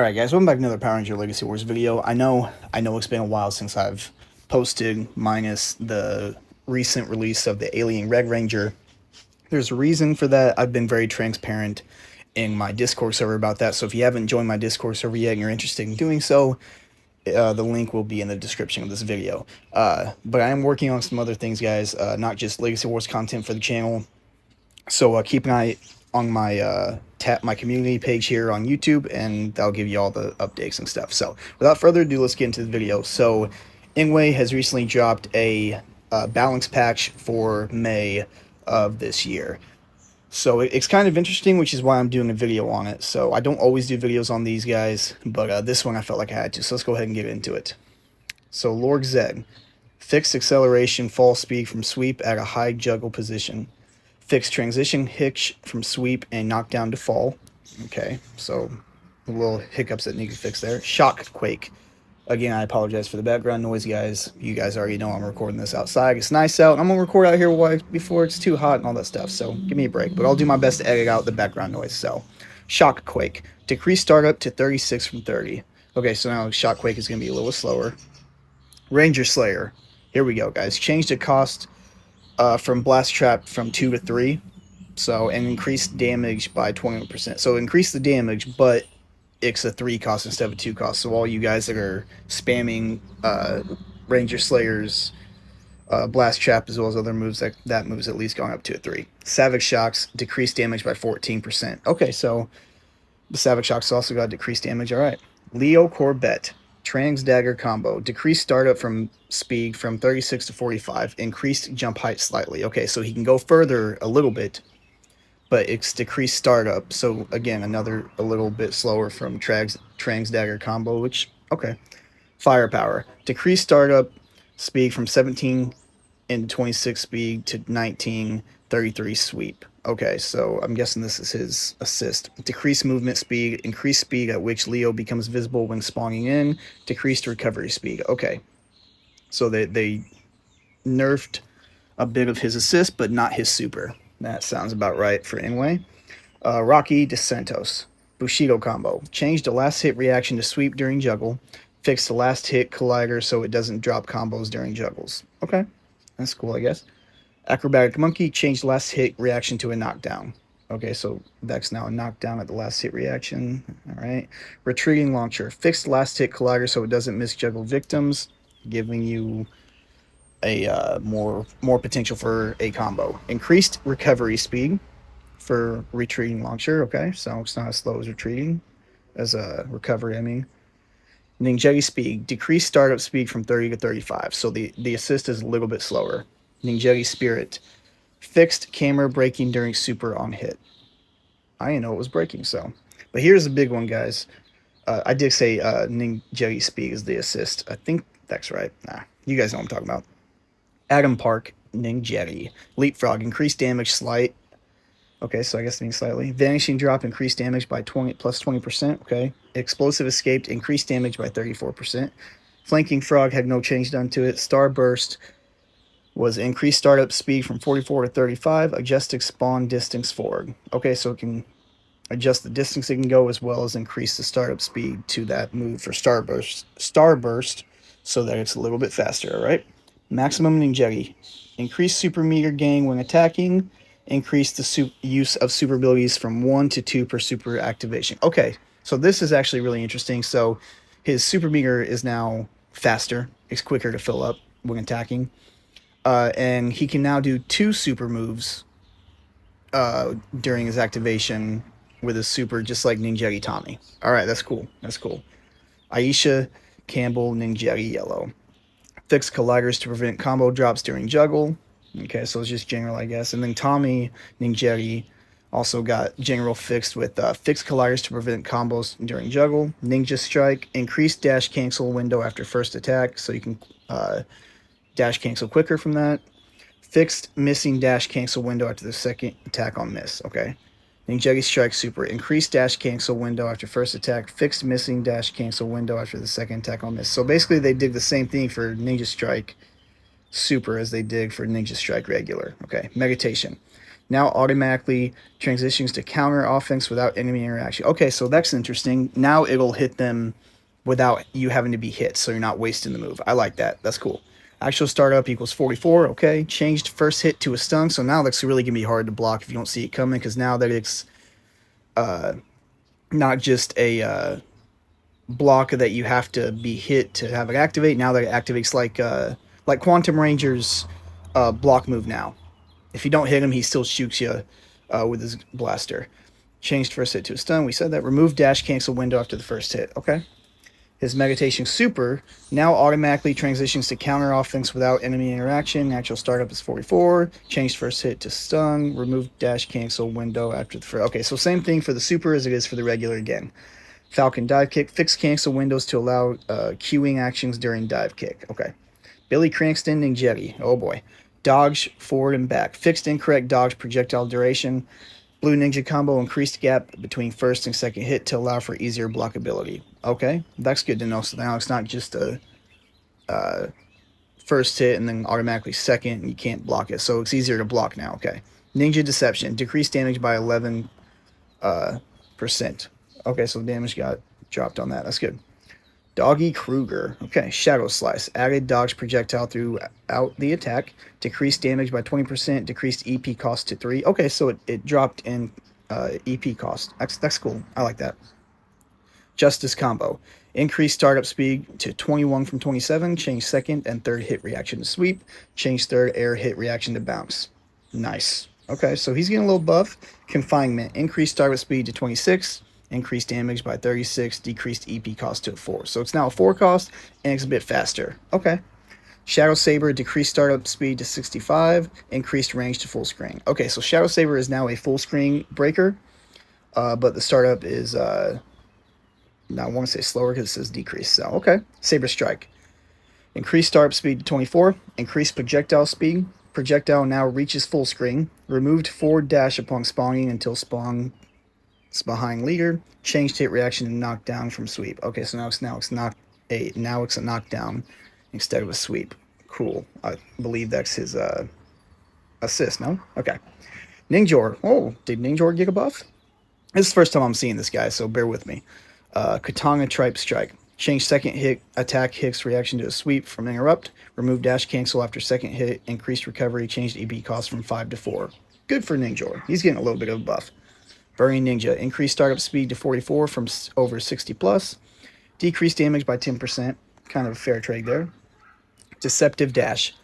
Alright guys, welcome back to another Power Ranger Legacy Wars video. I know it's been a while since I've posted, minus the recent release of the Alien Red Ranger. There's a reason for that. I've been very transparent in my Discord server about that, so if you haven't joined my Discord server yet and you're interested in doing so, the link will be in the description of this video. But I am working on some other things, guys, not just Legacy Wars content for the channel, so keep an eye on my my community page here on YouTube, and that'll give you all the updates and stuff. So without further ado, let's get into the video. So nWay has recently dropped a balance patch for May of this year. So it's kind of interesting, which is why I'm doing a video on it. So I don't always do videos on these guys, but this one I felt like I had to. So let's go ahead and get into it. So Lord Zed, fixed acceleration fall speed from sweep at a high juggle position. Fixed transition hitch from sweep and knockdown to fall. Okay, so a little hiccups that need to fix there. Shock quake. Again, I apologize for the background noise, guys. You guys already know I'm recording this outside. It's nice out. I'm going to record out here before it's too hot and all that stuff, so give me a break. But I'll do my best to edit out the background noise. So, shock quake. Decrease startup to 36 from 30. Okay, so now shock quake is going to be a little slower. Ranger Slayer. Here we go, guys. Change the cost from blast trap from 2 to 3, so, and increase damage by 20%. So increase the damage, but it's a 3 cost instead of a 2 cost. So all you guys that are spamming Ranger Slayer's blast trap as well as other moves, that move's at least going up to a 3. Savage Shocks, decrease damage by 14%. Okay, so the Savage Shocks also got decreased damage. All right. Leo Corvette. Trans Dagger combo. Decreased startup from speed from 36 to 45. Increased jump height slightly. Okay, so he can go further a little bit, but it's decreased startup. So again, a little bit slower from Trans Dagger combo, which, okay. Firepower. Decreased startup speed from 17 into 26 speed to 19, 33 sweep. Okay, so I'm guessing this is his assist. Decreased movement speed, increased speed at which Leo becomes visible when spawning in, decreased recovery speed. Okay, so they nerfed a bit of his assist, but not his super. That sounds about right for nWay. Rocky DeSantos, Bushido combo. Changed the last hit reaction to sweep during juggle. Fixed the last hit collider so it doesn't drop combos during juggles. Okay, that's cool, I guess. Acrobatic Monkey, changed last hit reaction to a knockdown. Okay, so that's now a knockdown at the last hit reaction. All right. Retreating Launcher, fixed last hit collider so it doesn't miss juggle victims, giving you a more potential for a combo. Increased recovery speed for Retreating Launcher. Okay, so it's not as slow as retreating, as a recovery, I mean. Ninjagi Speed, decreased startup speed from 30 to 35, so the assist is a little bit slower. Ninjagi Spirit, fixed camera braking during super on hit. I didn't know it was braking, so. But here's the big one, guys. I did say Ninjagi Speed is the assist. I think that's right. Nah, you guys know what I'm talking about. Adam Park, Ninjagi. Leapfrog, increased damage slight. Okay, so I guess it means slightly. Vanishing Drop, increased damage by 20%. Okay. Explosive Escaped, increased damage by 34%. Flanking Frog had no change done to it. Starburst was increased startup speed from 44 to 35. Adjusted spawn distance forward. Okay, so it can adjust the distance it can go as well as increase the startup speed to that move for Starburst so that it's a little bit faster, all right? Maximum Ninjagi. Increased super meter gain when attacking. Increase the use of super abilities from 1 to 2 per super activation. Okay, so this is actually really interesting. So his super meter is now faster. It's quicker to fill up when attacking. And he can now do 2 super moves during his activation with his super, just like Ninjagi Tommy. All right, that's cool. That's cool. Aisha Campbell, Ninjagi Yellow. Fixed colliders to prevent combo drops during juggle. Okay, so it's just general, I guess. And then Tommy Ninjagi also got general fixed with fixed colliders to prevent combos during juggle. Ninja Strike, increased dash cancel window after first attack, so you can dash cancel quicker from that. Fixed missing dash cancel window after the second attack on miss. Okay. Ninjagi Strike Super, increased dash cancel window after first attack. Fixed missing dash cancel window after the second attack on miss. So basically they did the same thing for Ninja Strike Super as they did for Ninja Strike Regular. Okay. Meditation. Now automatically transitions to counter offense without enemy interaction. Okay, so that's interesting. Now it'll hit them without you having to be hit, so you're not wasting the move. I like that. That's cool. Actual startup equals 44. Okay, changed first hit to a stun, so now that's really going to be hard to block if you don't see it coming, because now that it's not just a block that you have to be hit to have it activate. Now that it activates like Quantum Ranger's block move now. If you don't hit him, he still shoots you with his blaster. Changed first hit to a stun. We said that. Remove dash cancel window after the first hit. Okay. His Meditation Super now automatically transitions to counter offense without enemy interaction. Natural startup is 44. Changed first hit to stun. Remove dash cancel window after the first. Okay, so same thing for the Super as it is for the regular again. Falcon dive kick. Fixed cancel windows to allow queuing actions during dive kick. Okay. Billy Crank standing jetty. Oh boy. Dodge forward and back. Fixed incorrect dodge projectile duration. Blue Ninja combo, increased gap between first and second hit to allow for easier blockability. Okay, that's good to know. So now it's not just a first hit and then automatically second and you can't block it. So it's easier to block now. Okay. Ninja Deception. Decreased damage by 11%. Okay, so the damage got dropped on that. That's good. Doggy Kruger. Okay, Shadow Slice. Added dodge projectile throughout the attack. Decreased damage by 20%. Decreased EP cost to 3. Okay, so it dropped in EP cost. That's cool. I like that. Justice Combo. Increased startup speed to 21 from 27. Change second and third hit reaction to sweep. Change third air hit reaction to bounce. Nice. Okay, so he's getting a little buff. Confinement. Increased startup speed to 26. Increased damage by 36, decreased EP cost to a 4. So it's now a 4 cost, and it's a bit faster. Okay. Shadow Saber, decreased startup speed to 65, increased range to full screen. Okay, so Shadow Saber is now a full screen breaker, but the startup is, now I want to say slower because it says decrease. So, okay. Saber Strike. Increased startup speed to 24, increased projectile speed. Projectile now reaches full screen. Removed forward dash upon spawning until spawn behind leader. Changed hit reaction to knockdown from sweep. Okay, so now it's a knockdown instead of a sweep. Cool. I believe that's his assist, no? Okay. Ninjor. Oh, did Ninjor get a buff? This is the first time I'm seeing this guy, so bear with me. Katana Tripe Strike. Change second hit attack hits reaction to a sweep from interrupt. Remove dash cancel after second hit. Increased recovery. Changed EP cost from 5 to 4. Good for Ninjor. He's getting a little bit of a buff. Burning Ninja. Increased startup speed to 44 from over 60 plus. Decreased damage by 10%. Kind of a fair trade there. Deceptive Dash.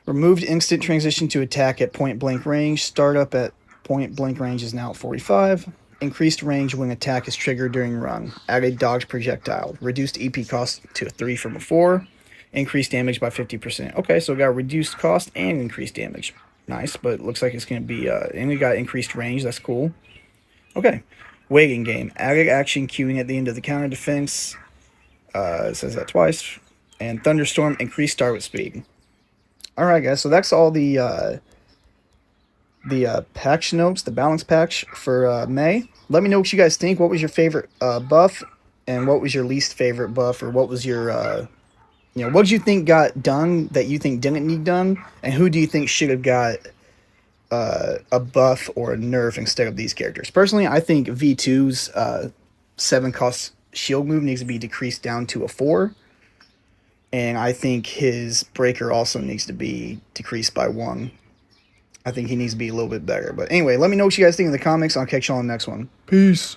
Removed instant transition to attack at point blank range. Startup at point blank range is now at 45. Increased range when attack is triggered during run. Added dodge projectile. Reduced EP cost to a 3 from a 4. Increased damage by 50%. Okay, so we got reduced cost and increased damage. Nice, but it looks like it's going to be... and we got increased range. That's cool. Okay. Waiting game. Added action queuing at the end of the counter defense. It says that twice. And Thunderstorm, increased startup speed. Alright, guys. So that's all the patch notes, the balance patch for May. Let me know what you guys think. What was your favorite buff? And what was your least favorite buff? Or what was your... what did you think got done that you think didn't need done? And who do you think should have got... a buff or a nerf instead of these characters. Personally, I think V2's 7 cost shield move needs to be decreased down to a 4. And I think his breaker also needs to be decreased by 1. I think he needs to be a little bit better. But anyway, let me know what you guys think in the comments. I'll catch you on the next one. Peace.